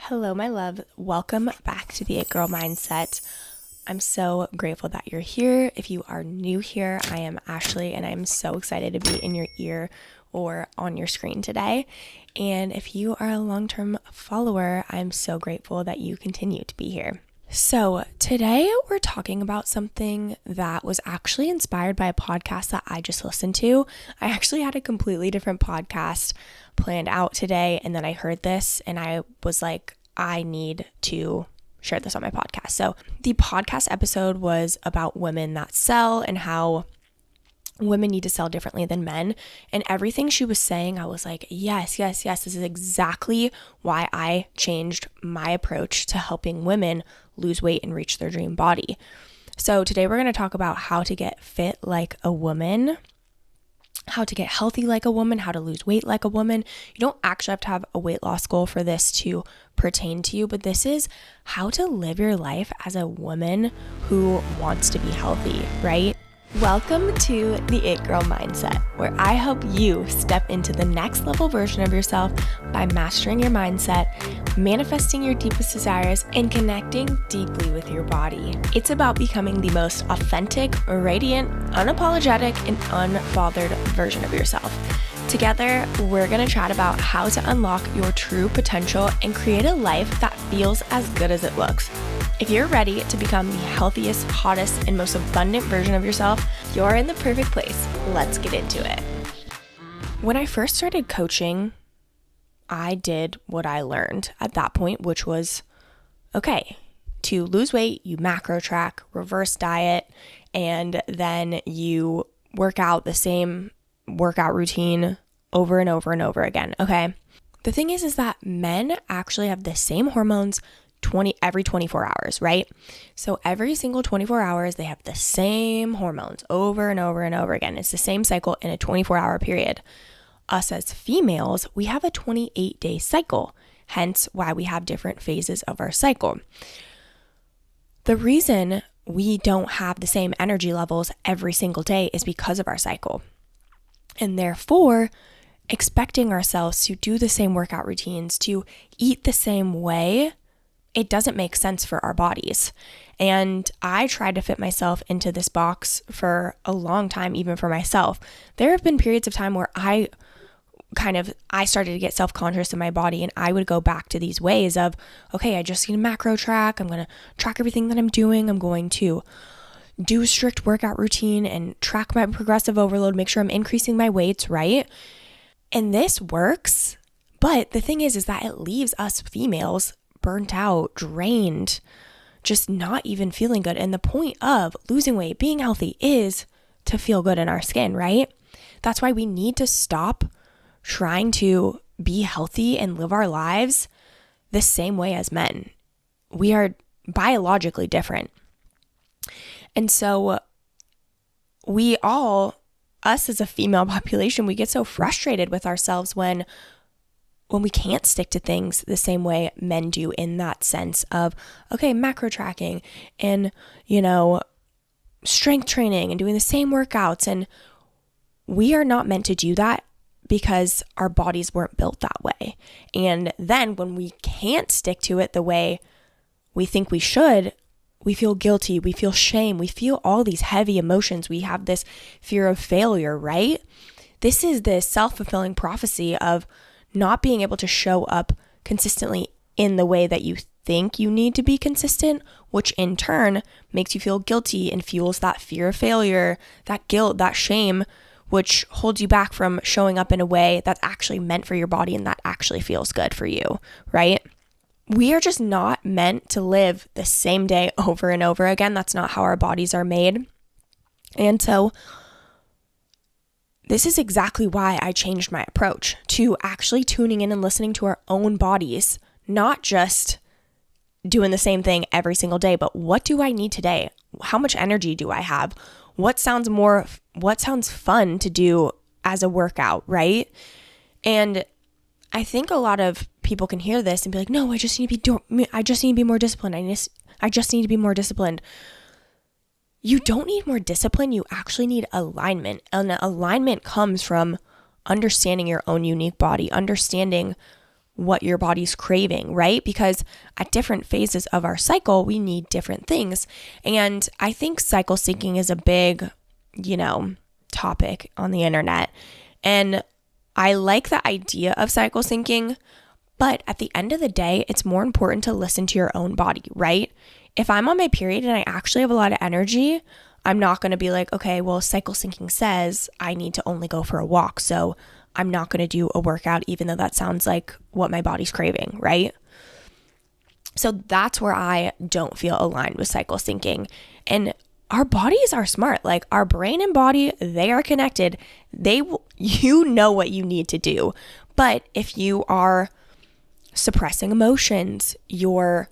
Hello, my love. Welcome back to the It Girl Mindset. I'm so grateful that you're here. If you are new here, I am Ashley, and I'm so excited to be in your ear or on your screen today. And if you are a long-term follower, I'm so grateful that you continue to be here. So today we're talking about something that was actually inspired by a podcast that I just listened to. I actually had a completely different podcast planned out today, and then I heard this and I was like, I need to share this on my podcast. So the podcast episode was about women that sell and how women need to sell differently than men. And everything she was saying, I was like, yes. This is exactly why I changed my approach to helping women lose weight and reach their dream body. So today we're going to talk about how to get fit like a woman, how to get healthy like a woman, how to lose weight like a woman. You don't actually have to have a weight loss goal for this to pertain to you, but this is how to live your life as a woman who wants to be healthy, right? Welcome to the It Girl Mindset, where I help you step into the next level version of yourself by mastering your mindset, manifesting your deepest desires, and connecting deeply with your body. It's about becoming the most authentic, radiant, unapologetic, and unbothered version of yourself. Together, we're going to chat about how to unlock your true potential and create a life that feels as good as it looks. If you're ready to become the healthiest, hottest, and most abundant version of yourself, you're in the perfect place. Let's get into it. When I first started coaching, I did what I learned at that point, which was, okay, to lose weight, you macro track, reverse diet, and then you work out the same workout routine over and over and over again, okay? The thing is that men actually have the same hormones every 24 hours, right? So every single 24 hours, they have the same hormones over and over and over again. It's the same cycle in a 24-hour period. Us as females, we have a 28-day cycle, hence why we have different phases of our cycle. The reason we don't have the same energy levels every single day is because of our cycle. And therefore, expecting ourselves to do the same workout routines, to eat the same way, it doesn't make sense for our bodies. And I tried to fit myself into this box for a long time, even for myself. There have been periods of time where I started to get self-conscious in my body, and I would go back to these ways of, okay, I just need a macro track. I'm going to track everything that I'm doing. I'm going to do a strict workout routine and track my progressive overload, make sure I'm increasing my weights, right? And this works. But the thing is that it leaves us females burnt out, drained, just not even feeling good. And the point of losing weight, being healthy, is to feel good in our skin, right? That's why we need to stop trying to be healthy and live our lives the same way as men. We are biologically different. And so us as a female population, we get so frustrated with ourselves when we can't stick to things the same way men do, in that sense of, okay, macro tracking and, strength training and doing the same workouts. And we are not meant to do that because our bodies weren't built that way. And then when we can't stick to it the way we think we should, we feel guilty, we feel shame, we feel all these heavy emotions. We have this fear of failure, right? This is the self-fulfilling prophecy of not being able to show up consistently in the way that you think you need to be consistent, which in turn makes you feel guilty and fuels that fear of failure, that guilt, that shame, which holds you back from showing up in a way that's actually meant for your body and that actually feels good for you, right? We are just not meant to live the same day over and over again. That's not how our bodies are made. And so this is exactly why I changed my approach to actually tuning in and listening to our own bodies, not just doing the same thing every single day, but what do I need today? How much energy do I have? What sounds fun to do as a workout, right? And I think a lot of people can hear this and be like, no, I just need to be more disciplined. I just need to be more disciplined. You don't need more discipline. You actually need alignment. And alignment comes from understanding your own unique body, understanding what your body's craving, right? Because at different phases of our cycle, we need different things. And I think cycle syncing is a big, topic on the internet. And I like the idea of cycle syncing, but at the end of the day, it's more important to listen to your own body, right? If I'm on my period and I actually have a lot of energy, I'm not going to be like, okay, well, cycle syncing says I need to only go for a walk, so I'm not going to do a workout, even though that sounds like what my body's craving, right? So that's where I don't feel aligned with cycle syncing. And our bodies are smart. Like our brain and body, they are connected. You know what you need to do. But if you are suppressing emotions, you're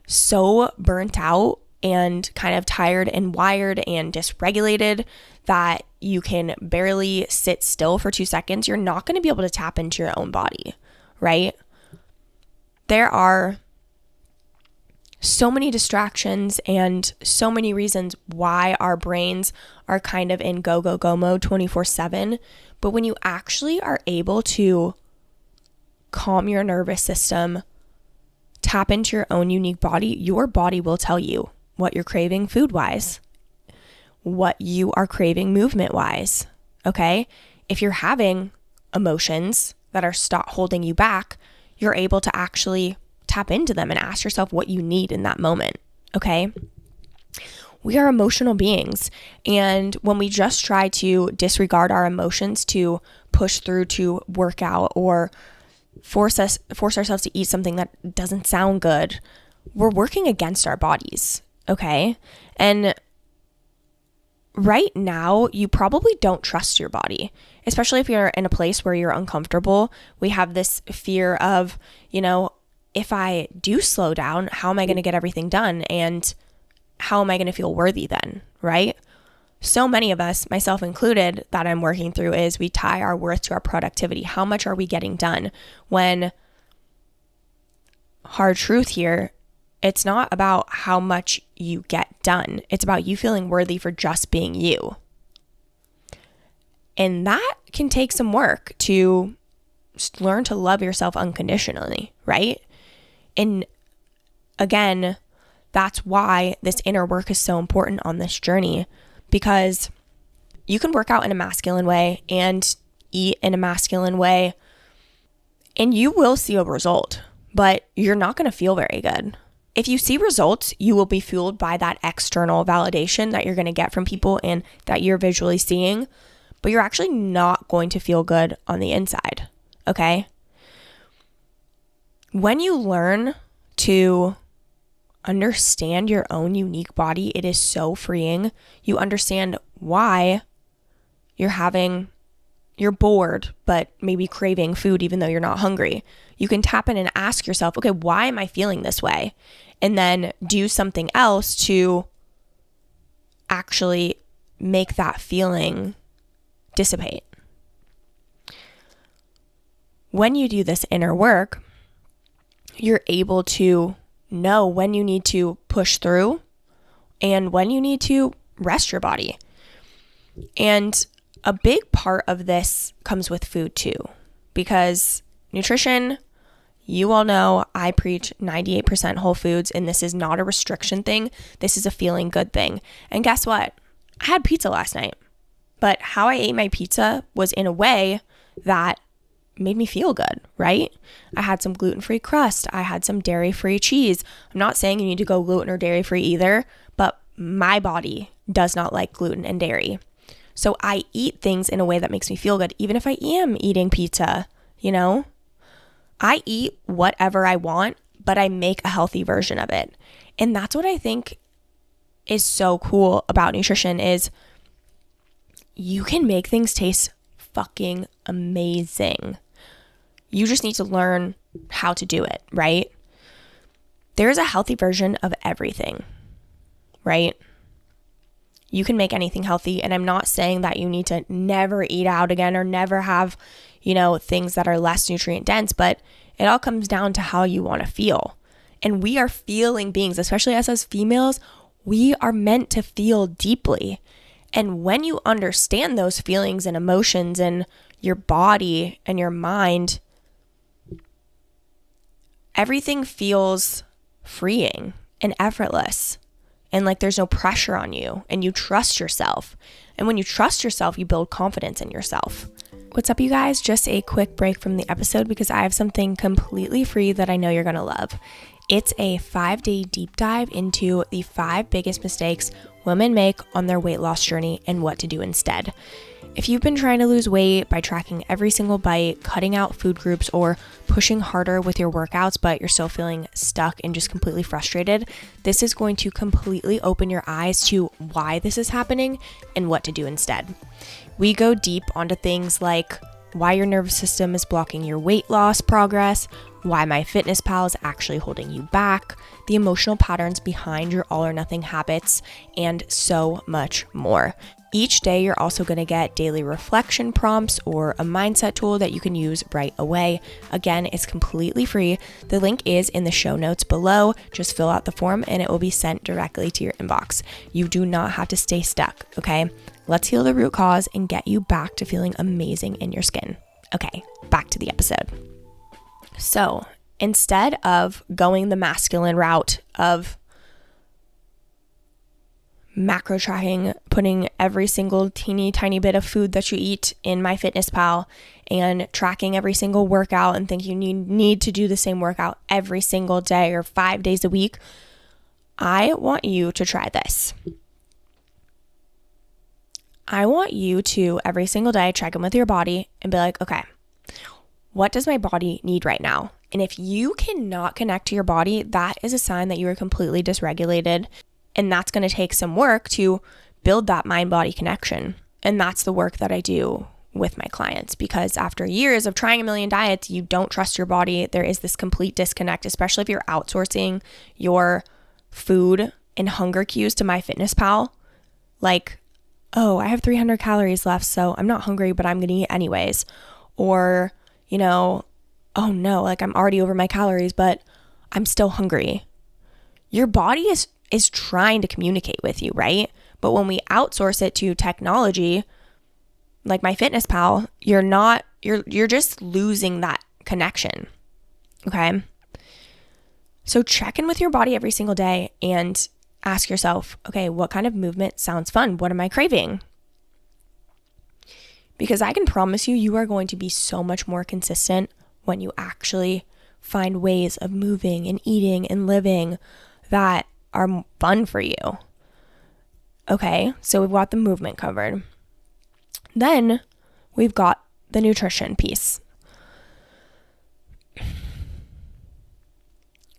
so burnt out and kind of tired and wired and dysregulated that you can barely sit still for 2 seconds, you're not going to be able to tap into your own body, right? There are so many distractions and so many reasons why our brains are kind of in go, go, go mode 24/7. But when you actually are able to calm your nervous system, tap into your own unique body, your body will tell you what you're craving food-wise, what you are craving movement-wise, okay? If you're having emotions that are holding you back, you're able to actually tap into them and ask yourself what you need in that moment, okay? We are emotional beings, and when we just try to disregard our emotions to push through to work out or force ourselves to eat something that doesn't sound good, we're working against our bodies, okay? And right now, you probably don't trust your body, especially if you're in a place where you're uncomfortable. We have this fear of, if I do slow down, how am I going to get everything done? And how am I going to feel worthy then, right? So many of us, myself included, that I'm working through is we tie our worth to our productivity. How much are we getting done? When hard truth here, it's not about how much you get done. It's about you feeling worthy for just being you. And that can take some work to learn to love yourself unconditionally, right? And again, that's why this inner work is so important on this journey, because you can work out in a masculine way and eat in a masculine way, and you will see a result, but you're not going to feel very good. If you see results, you will be fueled by that external validation that you're going to get from people and that you're visually seeing, but you're actually not going to feel good on the inside, okay? When you learn to understand your own unique body, it is so freeing. You understand why you're bored, but maybe craving food even though you're not hungry. You can tap in and ask yourself, okay, why am I feeling this way? And then do something else to actually make that feeling dissipate. When you do this inner work, you're able to know when you need to push through and when you need to rest your body. And a big part of this comes with food too, because nutrition, you all know I preach 98% whole foods, and this is not a restriction thing. This is a feeling good thing. And guess what? I had pizza last night, but how I ate my pizza was in a way that made me feel good, right? I had some gluten-free crust. I had some dairy-free cheese. I'm not saying you need to go gluten or dairy-free either, but my body does not like gluten and dairy. So I eat things in a way that makes me feel good, even if I am eating pizza, I eat whatever I want, but I make a healthy version of it. And that's what I think is so cool about nutrition is you can make things taste fucking amazing. You just need to learn how to do it, right? There's a healthy version of everything, right? You can make anything healthy. And I'm not saying that you need to never eat out again or never have, things that are less nutrient dense, but it all comes down to how you want to feel. And we are feeling beings, especially us as females, we are meant to feel deeply. And when you understand those feelings and emotions and your body and your mind, everything feels freeing and effortless. And like there's no pressure on you, and you trust yourself. And when you trust yourself, you build confidence in yourself. What's up, you guys? Just a quick break from the episode because I have something completely free that I know you're going to love. It's a 5-day deep dive into the 5 biggest mistakes women make on their weight loss journey and what to do instead. If you've been trying to lose weight by tracking every single bite, cutting out food groups, or pushing harder with your workouts, but you're still feeling stuck and just completely frustrated, this is going to completely open your eyes to why this is happening and what to do instead. We go deep onto things like why your nervous system is blocking your weight loss progress, why MyFitnessPal is actually holding you back, the emotional patterns behind your all or nothing habits, and so much more. Each day, you're also going to get daily reflection prompts or a mindset tool that you can use right away. Again, it's completely free. The link is in the show notes below. Just fill out the form and it will be sent directly to your inbox. You do not have to stay stuck, okay? Let's heal the root cause and get you back to feeling amazing in your skin. Okay, back to the episode. So instead of going the masculine route of macro tracking, putting every single teeny tiny bit of food that you eat in MyFitnessPal and tracking every single workout and thinking you need to do the same workout every single day or 5 days a week, I want you to try this. I want you to every single day check in with your body and be like, okay, what does my body need right now? And if you cannot connect to your body, that is a sign that you are completely dysregulated. And that's going to take some work to build that mind-body connection. And that's the work that I do with my clients, because after years of trying a million diets, you don't trust your body. There is this complete disconnect, especially if you're outsourcing your food and hunger cues to MyFitnessPal. Like, oh, I have 300 calories left, so I'm not hungry, but I'm going to eat anyways. Or, oh no, like I'm already over my calories, but I'm still hungry. Your body is trying to communicate with you, right? But when we outsource it to technology, like MyFitnessPal, you're just losing that connection, okay? So check in with your body every single day and ask yourself, okay, what kind of movement sounds fun? What am I craving? Because I can promise you, you are going to be so much more consistent when you actually find ways of moving and eating and living that are fun for you. Okay, so we've got the movement covered. Then we've got the nutrition piece.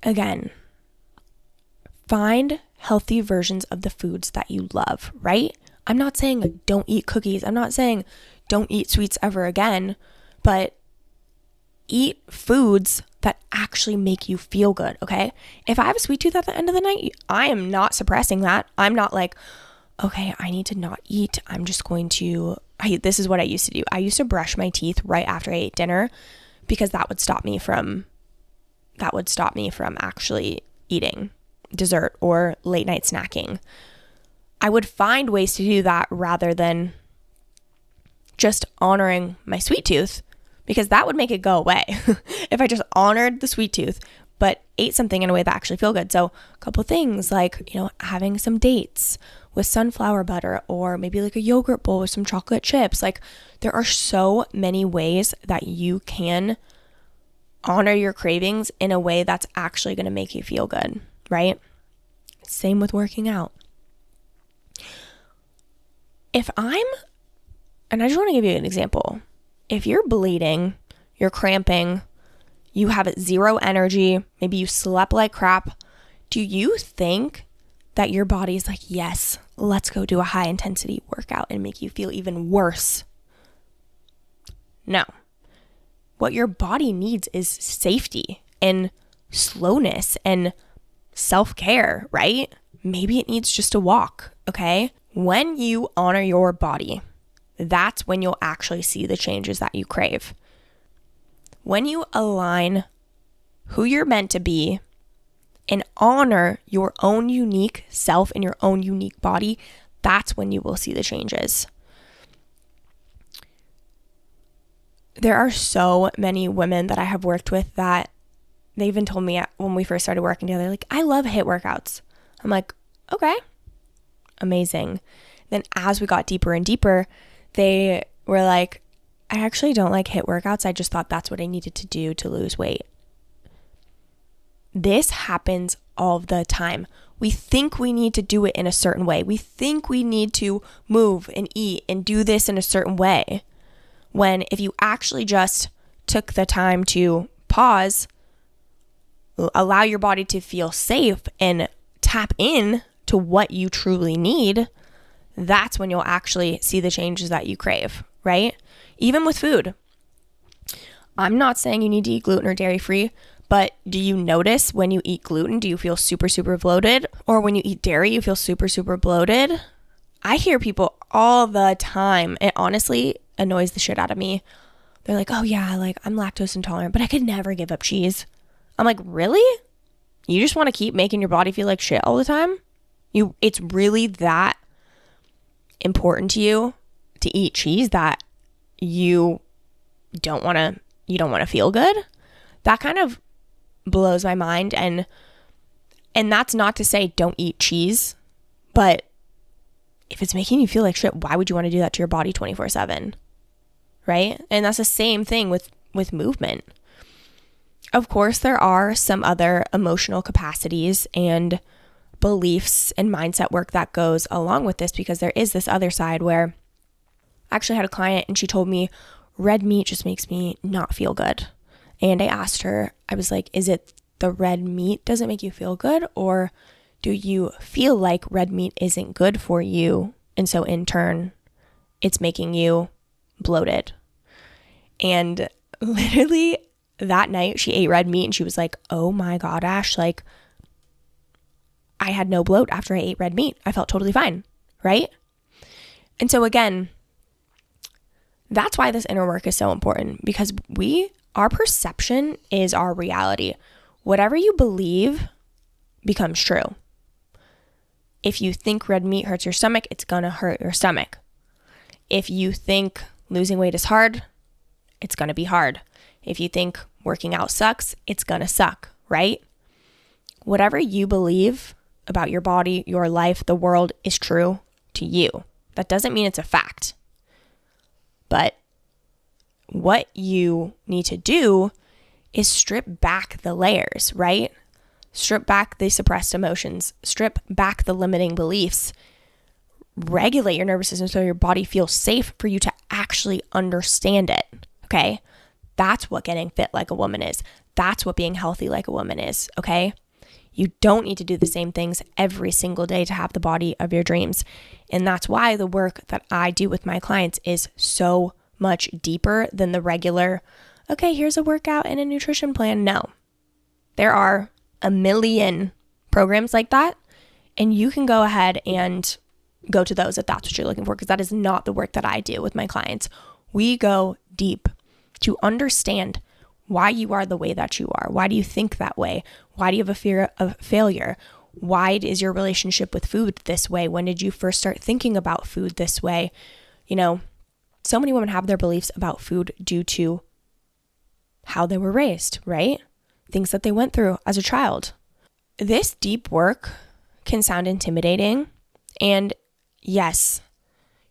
Again, find healthy versions of the foods that you love, right? I'm not saying don't eat cookies. I'm not saying don't eat sweets ever again, but eat foods that actually make you feel good, okay? If I have a sweet tooth at the end of the night, I am not suppressing that. I'm not like, okay, I need to not eat. I'm just going to, this is what I used to do. I used to brush my teeth right after I ate dinner because that would stop me from actually eating dessert or late night snacking. I would find ways to do that rather than just honoring my sweet tooth, because that would make it go away if I just honored the sweet tooth but ate something in a way that actually feel good. So a couple things like, having some dates with sunflower butter, or maybe like a yogurt bowl with some chocolate chips. Like, there are so many ways that you can honor your cravings in a way that's actually going to make you feel good, right? Same with working out. And I just want to give you an example. If you're bleeding, you're cramping, you have zero energy, maybe you slept like crap, do you think that your body's like, yes, let's go do a high intensity workout and make you feel even worse? No. What your body needs is safety and slowness and self-care, right? Maybe it needs just a walk, okay? When you honor your body, that's when you'll actually see the changes that you crave. When you align who you're meant to be and honor your own unique self and your own unique body, that's when you will see the changes. There are so many women that I have worked with that they even told me when we first started working together, like, I love HIIT workouts. I'm like, okay, amazing. Then as we got deeper and deeper, they were like, I actually don't like HIIT workouts. I just thought that's what I needed to do to lose weight. This happens all the time. We think we need to do it in a certain way. We think we need to move and eat and do this in a certain way. When if you actually just took the time to pause, allow your body to feel safe and tap in to what you truly need, that's when you'll actually see the changes that you crave, right? Even with food. I'm not saying you need to eat gluten or dairy free, but do you notice when you eat gluten, do you feel super, super bloated? Or when you eat dairy, you feel super, super bloated? I hear people all the time. It honestly annoys the shit out of me. They're like, oh yeah, like I'm lactose intolerant, but I could never give up cheese. I'm like, really? You just want to keep making your body feel like shit all the time? It's really that important to you to eat cheese that you don't want to feel good? That kind of blows my mind, and that's not to say don't eat cheese, but if it's making you feel like shit, why would you want to do that to your body 24/7? Right? And that's the same thing with movement. Of course, there are some other emotional capacities and beliefs and mindset work that goes along with this, because there is this other side where I actually had a client and she told me red meat just makes me not feel good. And I asked her, I was like, is it the red meat doesn't make you feel good, or do you feel like red meat isn't good for you? And so in turn, it's making you bloated. And literally that night she ate red meat and she was like, oh my God, Ash, like I had no bloat after I ate red meat. I felt totally fine, right? And so again, that's why this inner work is so important, because our perception is our reality. Whatever you believe becomes true. If you think red meat hurts your stomach, it's gonna hurt your stomach. If you think losing weight is hard, it's gonna be hard. If you think working out sucks, it's gonna suck, right? Whatever you believe about your body, your life, the world is true to you. That doesn't mean it's a fact. But what you need to do is strip back the layers, right? Strip back the suppressed emotions, strip back the limiting beliefs, regulate your nervous system so your body feels safe for you to actually understand it, okay? That's what getting fit like a woman is. That's what being healthy like a woman is, okay? You don't need to do the same things every single day to have the body of your dreams. And that's why the work that I do with my clients is so much deeper than the regular, okay, here's a workout and a nutrition plan. No, there are a million programs like that, and you can go ahead and go to those if that's what you're looking for, because that is not the work that I do with my clients. We go deep to understand why you are the way that you are. Why do you think that way? Why do you have a fear of failure? Why is your relationship with food this way? When did you first start thinking about food this way? You know, so many women have their beliefs about food due to how they were raised, right? Things that they went through as a child. This deep work can sound intimidating. And yes,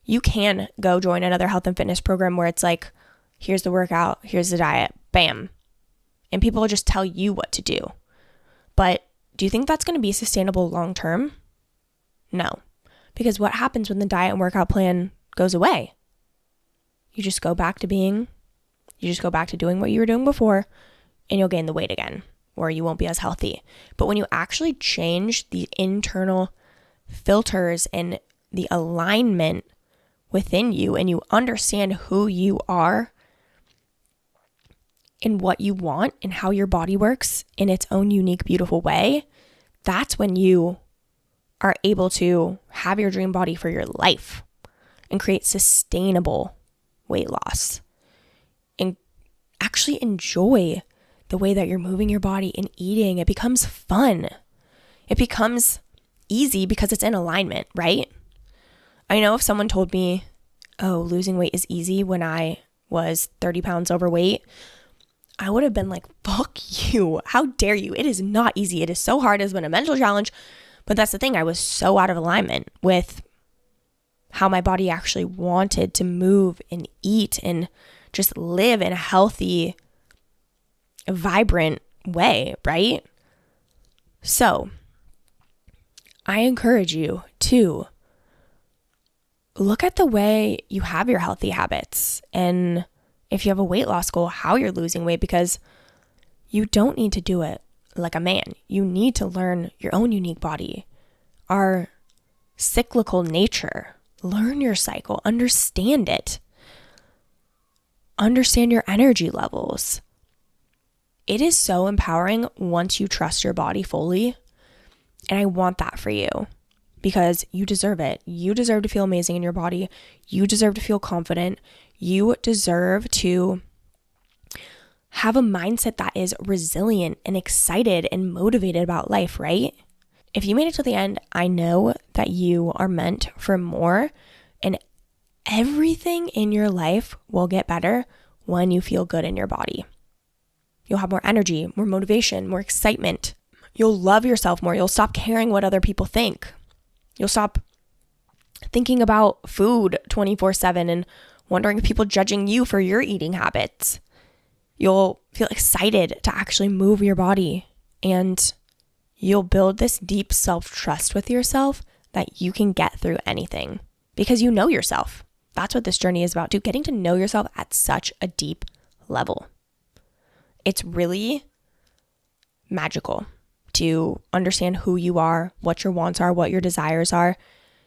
you can go join another health and fitness program where it's like, here's the workout, here's the diet, bam. And people will just tell you what to do. But do you think that's going to be sustainable long term? No. Because what happens when the diet and workout plan goes away? You just go back to doing what you were doing before, and you'll gain the weight again, or you won't be as healthy. But when you actually change the internal filters and the alignment within you, and you understand who you are and what you want and how your body works in its own unique, beautiful way, that's when you are able to have your dream body for your life and create sustainable weight loss and actually enjoy the way that you're moving your body and eating. It becomes fun. It becomes easy because it's in alignment, right? I know if someone told me, oh, losing weight is easy when I was 30 pounds overweight, I would have been like, fuck you. How dare you? It is not easy. It is so hard. It's been a mental challenge. But that's the thing. I was so out of alignment with how my body actually wanted to move and eat and just live in a healthy, vibrant way, right? So I encourage you to look at the way you have your healthy habits, and if you have a weight loss goal, how you're losing weight, because you don't need to do it like a man. You need to learn your own unique body, our cyclical nature. Learn your cycle, understand it. Understand your energy levels. It is so empowering once you trust your body fully. And I want that for you because you deserve it. You deserve to feel amazing in your body. You deserve to feel confident. You deserve to have a mindset that is resilient and excited and motivated about life, right? If you made it to the end, I know that you are meant for more, and everything in your life will get better when you feel good in your body. You'll have more energy, more motivation, more excitement. You'll love yourself more. You'll stop caring what other people think. You'll stop thinking about food 24/7 and wondering if people judging you for your eating habits. You'll feel excited to actually move your body, and you'll build this deep self-trust with yourself that you can get through anything because you know yourself. That's what this journey is about, too, getting to know yourself at such a deep level. It's really magical to understand who you are, what your wants are, what your desires are.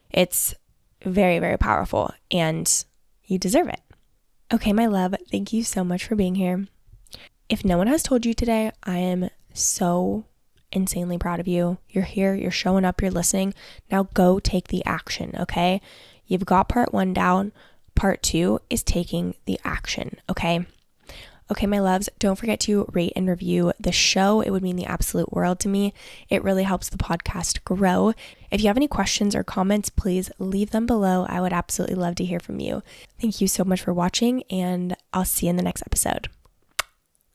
It's very, very powerful, and you deserve it. Okay, my love, thank you so much for being here. If no one has told you today, I am so insanely proud of you. You're here, you're showing up, you're listening. Now go take the action, okay? You've got part 1 down. Part 2 is taking the action, okay? Okay, my loves, don't forget to rate and review the show. It would mean the absolute world to me. It really helps the podcast grow. If you have any questions or comments, please leave them below. I would absolutely love to hear from you. Thank you so much for watching, and I'll see you in the next episode.